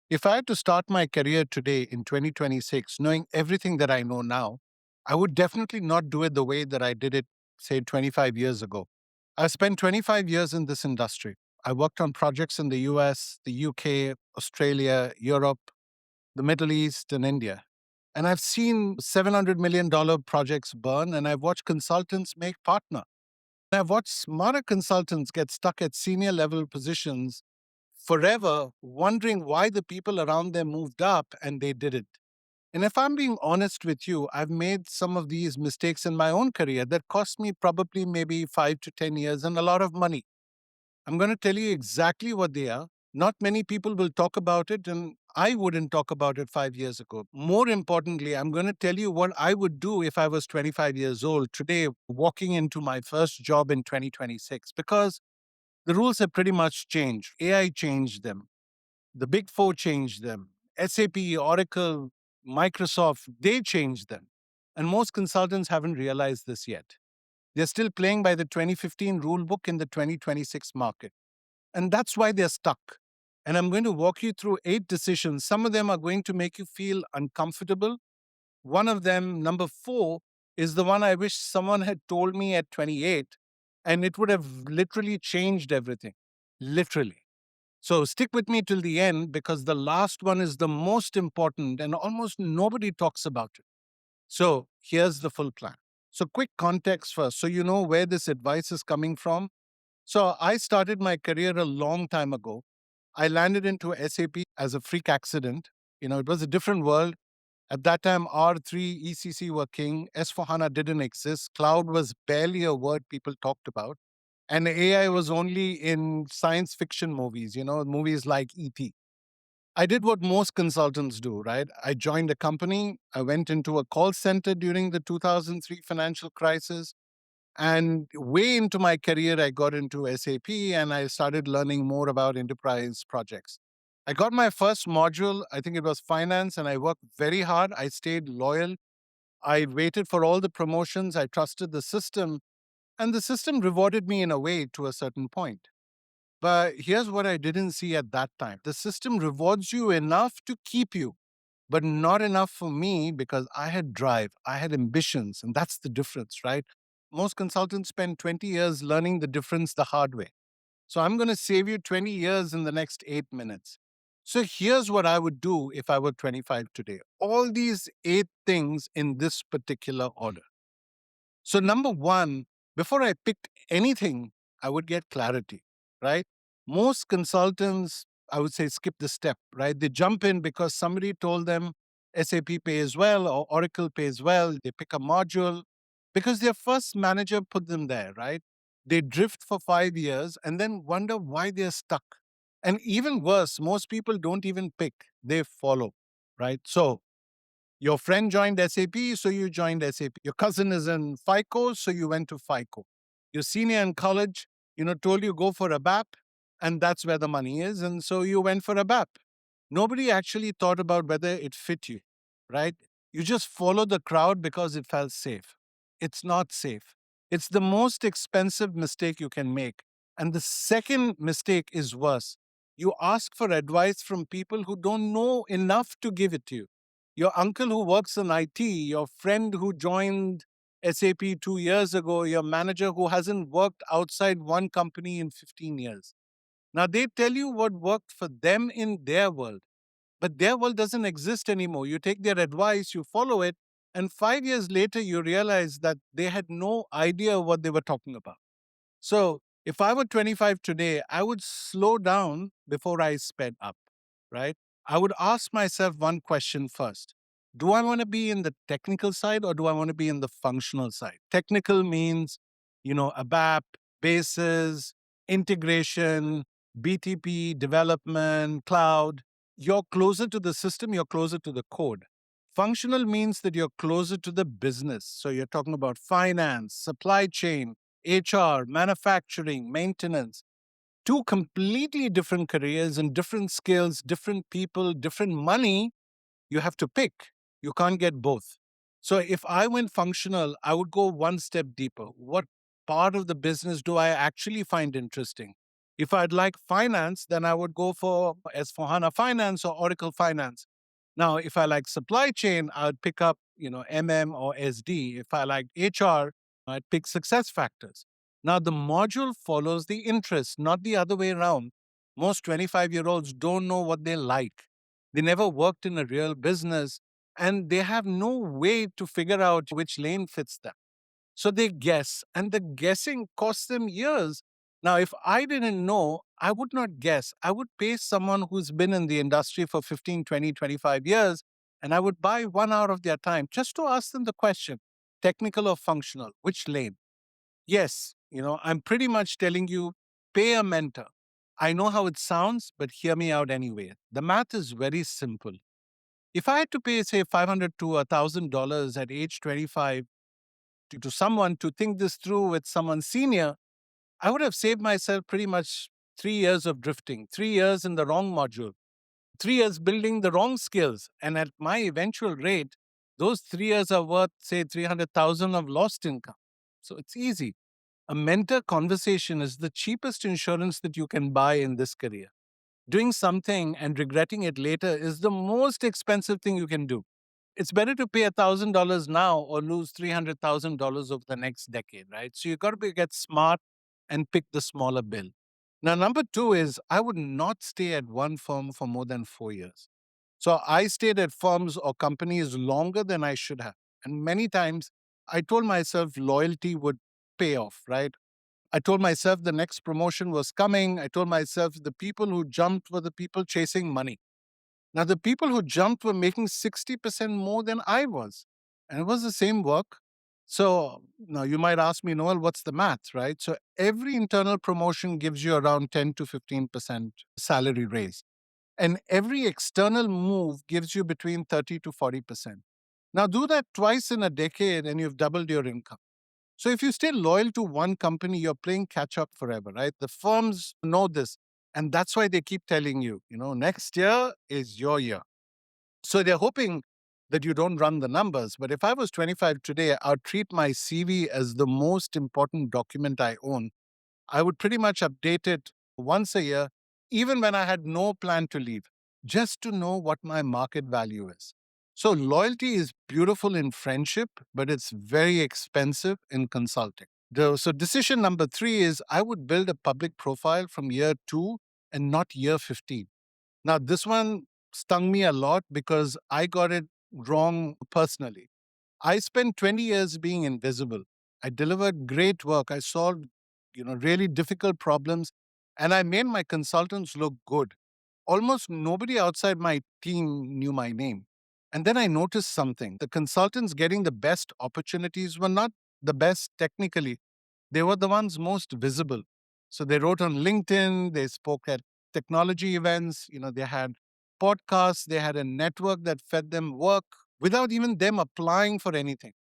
If I had to start my career today in 2026, knowing everything that I know now, I would definitely not do it the way that I did it, say, 25 years ago. I spent 25 years in this industry. I worked on projects in the US, the UK, Australia, Europe, the Middle East, and India. And I've seen $700 million projects burn, and I've watched consultants make partner. I've watched smarter consultants get stuck at senior level positions forever, wondering why the people around them moved up and they didn't. And if I'm being honest with you, I've made some of these mistakes in my own career that cost me probably maybe 5 to 10 years and a lot of money. I'm going to tell you exactly what they are. Not many people will talk about it, and I wouldn't talk about it 5 years ago. More importantly, I'm going to tell you what I would do if I was 25 years old today, walking into my first job in 2026, because the rules have pretty much changed. AI changed them. The big four changed them. SAP, Oracle, Microsoft, they changed them. And most consultants haven't realized this yet. They're still playing by the 2015 rule book in the 2026 market. And that's why they're stuck. And I'm going to walk you through 8 decisions. Some of them are going to make you feel uncomfortable. One of them, number 4, is the one I wish someone had told me at 28, and it would have literally changed everything. Literally. So stick with me till the end because the last one is the most important and almost nobody talks about it. So here's the full plan. So, quick context first, so you know where this advice is coming from. So, I started my career a long time ago. I landed into SAP as a freak accident. It was a different world. At that time, R3, ECC were king. S4HANA didn't exist. Cloud was barely a word people talked about. And AI was only in science fiction movies, movies like ET. I did what most consultants do, right? I joined a company. I went into a call center during the 2003 financial crisis. And way into my career, I got into SAP and I started learning more about enterprise projects. I got my first module, I think it was finance, and I worked very hard. I stayed loyal. I waited for all the promotions. I trusted the system, and the system rewarded me in a way to a certain point. But here's what I didn't see at that time: the system rewards you enough to keep you, but not enough for me because I had drive, I had ambitions, and that's the difference, right? Most consultants spend 20 years learning the difference the hard way. So I'm going to save you 20 years in the next 8 minutes. So here's what I would do if I were 25 today. All these 8 things in this particular order. So, number one, before I picked anything, I would get clarity, right? Most consultants, I would say, skip the step, right? They jump in because somebody told them SAP pays well or Oracle pays well. They pick a module because their first manager put them there, right? They drift for 5 years and then wonder why they're stuck. And even worse, most people don't even pick, they follow, right? So, your friend joined SAP, so you joined SAP. Your cousin is in FICO, so you went to FICO. Your senior in college, told you go for a BAP, and that's where the money is, and so you went for a BAP. Nobody actually thought about whether it fit you, right? You just followed the crowd because it felt safe. It's not safe. It's the most expensive mistake you can make. And the second mistake is worse. You ask for advice from people who don't know enough to give it to you. Your uncle who works in IT, your friend who joined SAP 2 years ago, your manager who hasn't worked outside one company in 15 years. Now, they tell you what worked for them in their world, but their world doesn't exist anymore. You take their advice, you follow it, and 5 years later, you realize that they had no idea what they were talking about. So, if I were 25 today, I would slow down before I sped up, right? I would ask myself one question first. Do I want to be in the technical side or do I want to be in the functional side? Technical means, ABAP, bases, integration, BTP, development, cloud. You're closer to the system, you're closer to the code. Functional means that you're closer to the business. So you're talking about finance, supply chain, HR, manufacturing, maintenance. Two completely different careers and different skills, different people, different money. You have to pick. You can't get both. So if I went functional, I would go one step deeper. What part of the business do I actually find interesting? If I'd like finance, then I would go for S4HANA Finance or Oracle Finance. Now, if I like supply chain, I'd pick up, MM or SD. If I like HR, I'd pick success factors. Now, the module follows the interest, not the other way around. Most 25-year-olds don't know what they like. They never worked in a real business and they have no way to figure out which lane fits them. So they guess, and the guessing costs them years. Now, if I didn't know, I would not guess. I would pay someone who's been in the industry for 15, 20, 25 years, and I would buy 1 hour of their time just to ask them the question, technical or functional, which lane? Yes, I'm pretty much telling you, pay a mentor. I know how it sounds, but hear me out anyway. The math is very simple. If I had to pay, say, 500 to $1,000 at age 25 to someone to think this through with someone senior, I would have saved myself pretty much 3 years of drifting, 3 years in the wrong module, 3 years building the wrong skills. And at my eventual rate, those 3 years are worth, say, 300,000 of lost income. So it's easy. A mentor conversation is the cheapest insurance that you can buy in this career. Doing something and regretting it later is the most expensive thing you can do. It's better to pay $1,000 now or lose $300,000 over the next decade, right? So you got to get smart and pick the smaller bill. Now, number two is I would not stay at one firm for more than 4 years. So I stayed at firms or companies longer than I should have. And many times I told myself loyalty would pay off, right? I told myself the next promotion was coming. I told myself the people who jumped were the people chasing money. Now, the people who jumped were making 60% more than I was, and it was the same work. So now you might ask me, Noel, what's the math, right? So every internal promotion gives you around 10 to 15% salary raise, and every external move gives you between 30 to 40%. Now, do that twice in a decade, and you've doubled your income. So if you stay loyal to one company, you're playing catch up forever, right? The firms know this. And that's why they keep telling you, next year is your year. So they're hoping that you don't run the numbers. But if I was 25 today, I'd treat my CV as the most important document I own. I would pretty much update it once a year, even when I had no plan to leave, just to know what my market value is. So loyalty is beautiful in friendship, but it's very expensive in consulting. So decision number three is I would build a public profile from year two and not year 15. Now, this one stung me a lot because I got it wrong personally. I spent 20 years being invisible. I delivered great work. I solved, really difficult problems, and I made my consultants look good. Almost nobody outside my team knew my name. And then I noticed something. The consultants getting the best opportunities were not the best technically. They were the ones most visible. So they wrote on LinkedIn, they spoke at technology events, they had podcasts, they had a network that fed them work without even them applying for anything.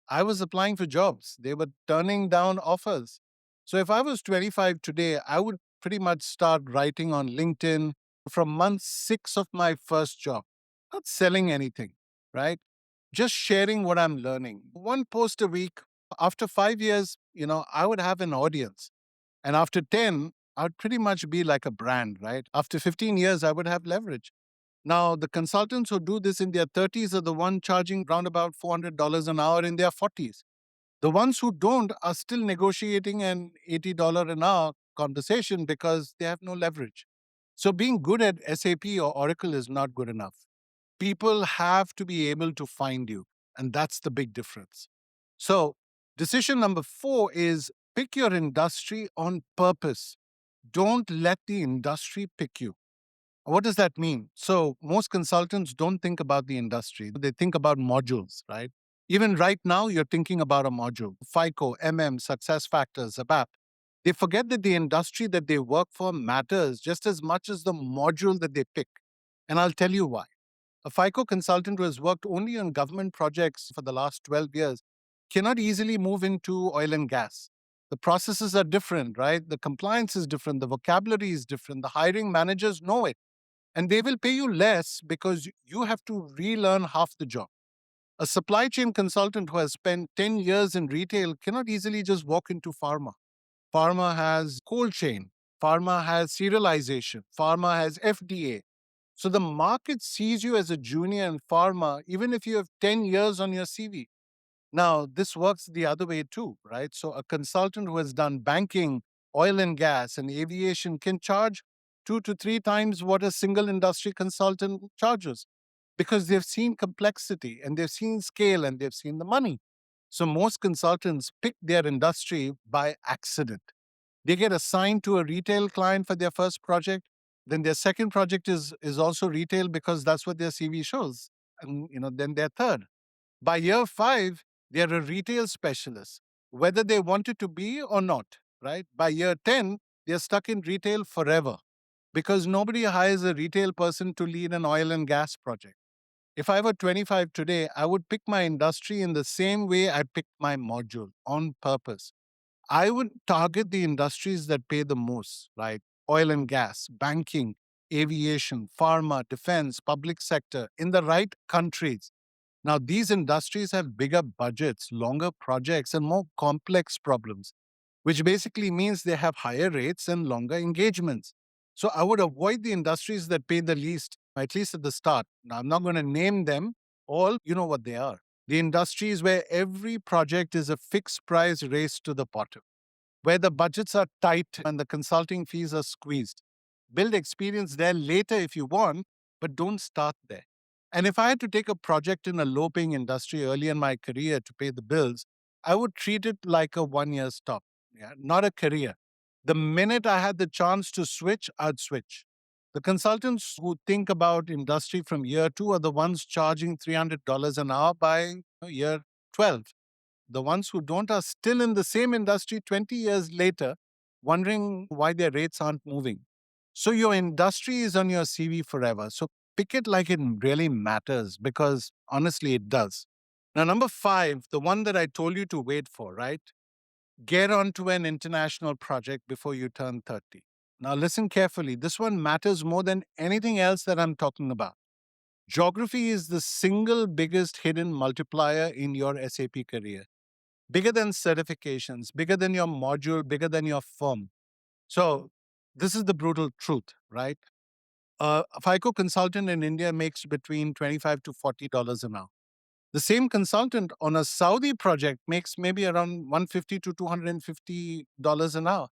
I was applying for jobs. They were turning down offers. So if I was 25 today, I would pretty much start writing on LinkedIn from month six of my first job. Not selling anything, right? Just sharing what I'm learning. One post a week. After 5 years, I would have an audience. And after 10, I'd pretty much be like a brand, right? After 15 years, I would have leverage. Now, the consultants who do this in their 30s are the one charging round about $400 an hour in their 40s. The ones who don't are still negotiating an $80 an hour conversation because they have no leverage. So being good at SAP or Oracle is not good enough. People have to be able to find you, and that's the big difference. So, decision number four is pick your industry on purpose. Don't let the industry pick you. What does that mean? So, most consultants don't think about the industry, they think about modules, right? Even right now, you're thinking about a module FICO, success factors, ABAP. They forget that the industry that they work for matters just as much as the module that they pick. And I'll tell you why. A FICO consultant who has worked only on government projects for the last 12 years cannot easily move into oil and gas. The processes are different, right? The compliance is different. The vocabulary is different. The hiring managers know it. And they will pay you less because you have to relearn half the job. A supply chain consultant who has spent 10 years in retail cannot easily just walk into pharma. Pharma has cold chain. Pharma has serialization. Pharma has FDA. So the market sees you as a junior in pharma, even if you have 10 years on your CV. Now, this works the other way too, right? So, a consultant who has done banking, oil and gas, and aviation can charge 2 to 3 times what a single industry consultant charges because they've seen complexity and they've seen scale and they've seen the money. So, most consultants pick their industry by accident. They get assigned to a retail client for their first project. Then their second project is also retail because that's what their CV shows. And then their third. By year 5, they're a retail specialist, whether they wanted to be or not, right? By year 10, they're stuck in retail forever because nobody hires a retail person to lead an oil and gas project. If I were 25 today, I would pick my industry in the same way I picked my module on purpose. I would target the industries that pay the most, right? Oil and gas, banking, aviation, pharma, defense, public sector in the right countries. Now, these industries have bigger budgets, longer projects, and more complex problems, which basically means they have higher rates and longer engagements. So, I would avoid the industries that pay the least, at least at the start. Now, I'm not going to name them all, you know what they are. The industries where every project is a fixed price race to the bottom, where the budgets are tight and the consulting fees are squeezed. Build experience there later if you want, but don't start there. And if I had to take a project in a low paying industry early in my career to pay the bills, I would treat it like a 1 year stop, yeah, not a career. The minute I had the chance to switch, I'd switch. The consultants who think about industry from year 2 are the ones charging $300 an hour by year 12. The ones who don't are still in the same industry 20 years later, wondering why their rates aren't moving. So your industry is on your CV forever. So pick it like it really matters because honestly, it does. Now, number 5, the one that I told you to wait for, right? Get onto an international project before you turn 30. Now, listen carefully. This one matters more than anything else that I'm talking about. Geography is the single biggest hidden multiplier in your SAP career, bigger than certifications, bigger than your module, bigger than your firm. So, this is the brutal truth, right? A FICO consultant in India makes between $25 to $40 an hour. The same consultant on a Saudi project makes maybe around $150 to $250 an hour.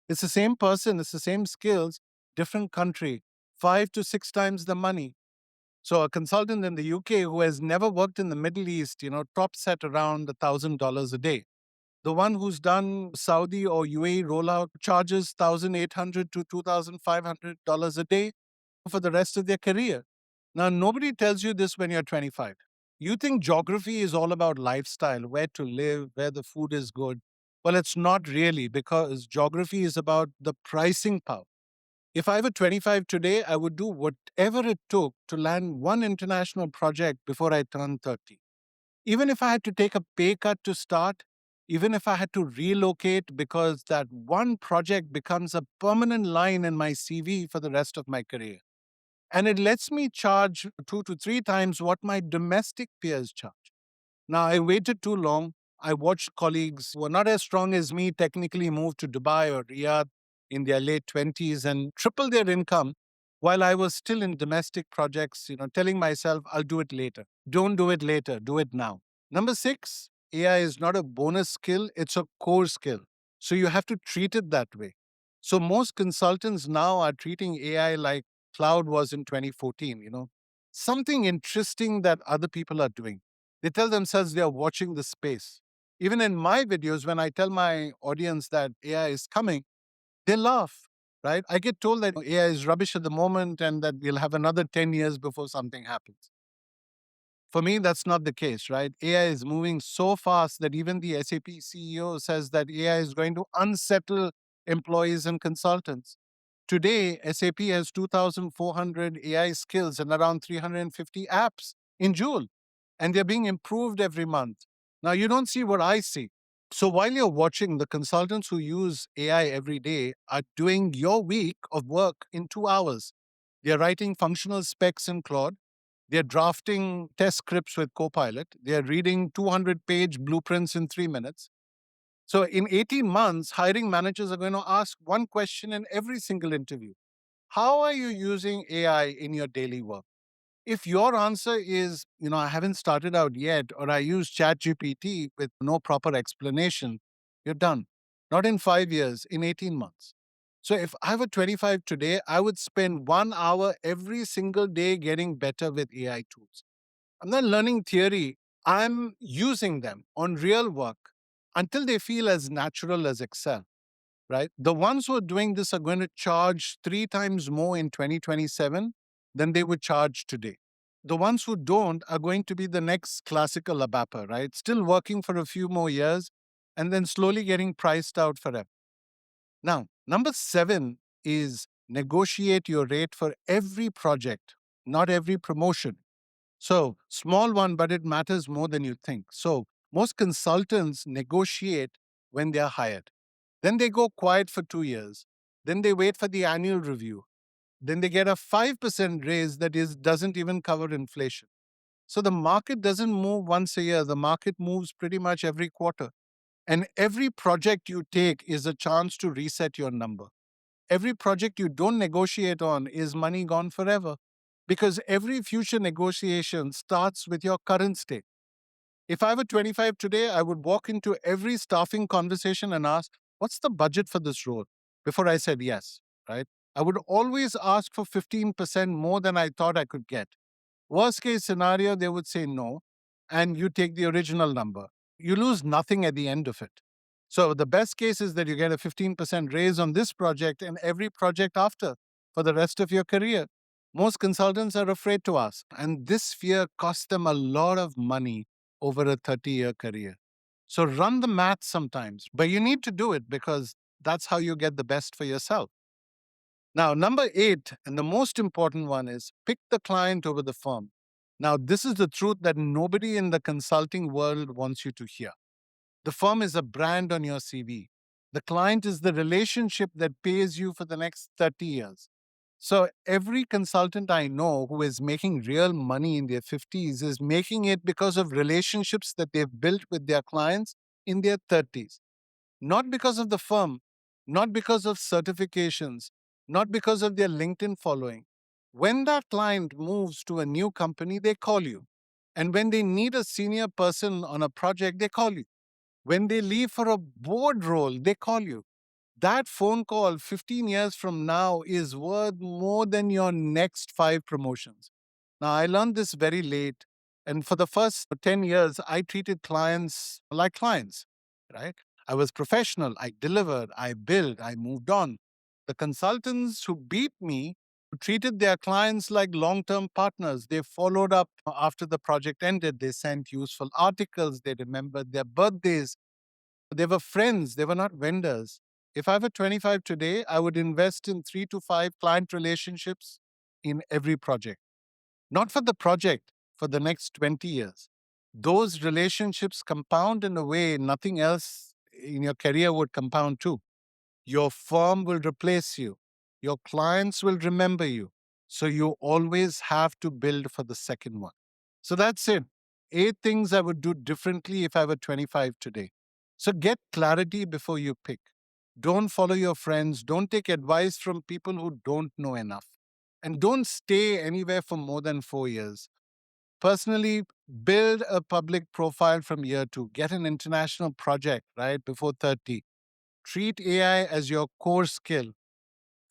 It's the same person, it's the same skills, different country, 5 to 6 times the money. So a consultant in the UK who has never worked in the Middle East, tops at around $1,000 a day. The one who's done Saudi or UAE rollout charges $1,800 to $2,500 a day for the rest of their career. Now, nobody tells you this when you're 25. You think geography is all about lifestyle, where to live, where the food is good. Well, it's not really because geography is about the pricing power. If I were 25 today, I would do whatever it took to land one international project before I turn 30. Even if I had to take a pay cut to start, even if I had to relocate because that one project becomes a permanent line in my CV for the rest of my career. And it lets me charge 2 to 3 times what my domestic peers charge. Now, I waited too long. I watched colleagues who were not as strong as me technically move to Dubai or Riyadh in their late 20s and triple their income while I was still in domestic projects, telling myself, I'll do it later. Don't do it later, do it now. Number 6, AI is not a bonus skill, it's a core skill. So you have to treat it that way. So most consultants now are treating AI like cloud was in 2014, something interesting that other people are doing. They tell themselves they are watching the space. Even in my videos, when I tell my audience that AI is coming, they laugh, right? I get told that AI is rubbish at the moment and that we'll have another 10 years before something happens. For me, that's not the case, right? AI is moving so fast that even the SAP CEO says that AI is going to unsettle employees and consultants. Today, SAP has 2,400 AI skills and around 350 apps in Joule, and they're being improved every month. Now, you don't see what I see. So while you're watching, the consultants who use AI every day are doing your week of work in 2 hours. They're writing functional specs in Claude. They're drafting test scripts with Copilot. They're reading 200-page blueprints in 3 minutes. So in 18 months, hiring managers are going to ask one question in every single interview. How are you using AI in your daily work? If your answer is, I haven't started out yet, or I use ChatGPT with no proper explanation, you're done. Not in 5 years, in 18 months. So if I were 25 today, I would spend 1 hour every single day getting better with AI tools. I'm not learning theory, I'm using them on real work until they feel as natural as Excel, right? The ones who are doing this are going to charge 3 times more in 2027 than they would charge today. The ones who don't are going to be the next classical ABAPA, right? Still working for a few more years and then slowly getting priced out forever. Now, number 7 is negotiate your rate for every project, not every promotion. So, small one, but it matters more than you think. So, most consultants negotiate when they are hired. Then they go quiet for 2 years. Then they wait for the annual review. Then they get a 5% raise that doesn't even cover inflation. So the market doesn't move once a year. The market moves pretty much every quarter. And every project you take is a chance to reset your number. Every project you don't negotiate on is money gone forever because every future negotiation starts with your current state. If I were 25 today, I would walk into every staffing conversation and ask, what's the budget for this role? Before I said yes, right? I would always ask for 15% more than I thought I could get. Worst case scenario, they would say no, and you take the original number. You lose nothing at the end of it. So the best case is that you get a 15% raise on this project and every project after for the rest of your career. Most consultants are afraid to ask, and this fear costs them a lot of money over a 30-year career. So run the math sometimes, but you need to do it because that's how you get the best for yourself. Now, number 8, and the most important one is pick the client over the firm. Now, this is the truth that nobody in the consulting world wants you to hear. The firm is a brand on your CV. The client is the relationship that pays you for the next 30 years. So, every consultant I know who is making real money in their 50s is making it because of relationships that they've built with their clients in their 30s. Not because of the firm, not because of certifications, not because of their LinkedIn following. When that client moves to a new company, they call you. And when they need a senior person on a project, they call you. When they leave for a board role, they call you. That phone call 15 years from now is worth more than your next 5 promotions. Now, I learned this very late. And for the first 10 years, I treated clients like clients, right? I was professional. I delivered, I built, I moved on. The consultants who beat me treated their clients like long term partners. They followed up after the project ended. They sent useful articles. They remembered their birthdays. They were friends, they were not vendors. If I were 25 today, I would invest in 3 to 5 client relationships in every project. Not for the project, for the next 20 years. Those relationships compound in a way nothing else in your career would compound too. Your firm will replace you. Your clients will remember you. So you always have to build for the second one. So that's it. 8 things I would do differently if I were 25 today. So get clarity before you pick. Don't follow your friends. Don't take advice from people who don't know enough. And don't stay anywhere for more than 4 years. Personally, build a public profile from year 2. Get an international project, right, before 30. Treat AI as your core skill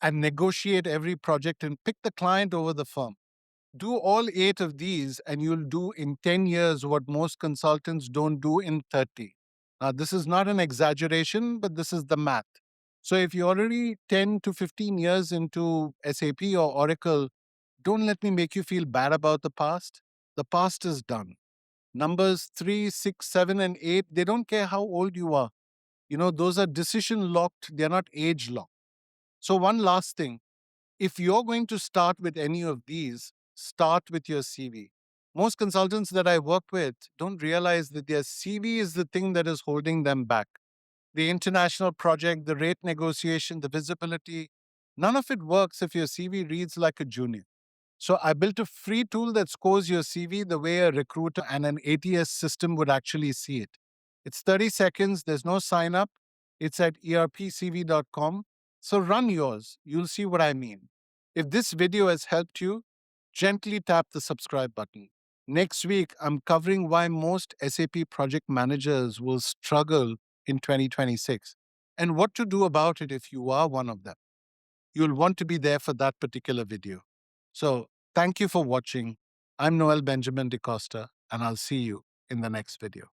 and negotiate every project and pick the client over the firm. Do all 8 of these, and you'll do in 10 years what most consultants don't do in 30. Now, this is not an exaggeration, but this is the math. So, if you're already 10 to 15 years into SAP or Oracle, don't let me make you feel bad about the past. The past is done. Numbers 3, 6, 7, and 8, they don't care how old you are. Those are decision locked, they're not age locked. So, one last thing, if you're going to start with any of these, start with your CV. Most consultants that I work with don't realize that their CV is the thing that is holding them back. The international project, the rate negotiation, the visibility, none of it works if your CV reads like a junior. So I built a free tool that scores your CV the way a recruiter and an ATS system would actually see it. It's 30 seconds. There's no sign up. It's at erpcv.com. So run yours. You'll see what I mean. If this video has helped you, gently tap the subscribe button. Next week, I'm covering why most SAP project managers will struggle in 2026 and what to do about it if you are one of them. You'll want to be there for that particular video. So, thank you for watching. I'm Noel Benjamin DCosta, and I'll see you in the next video.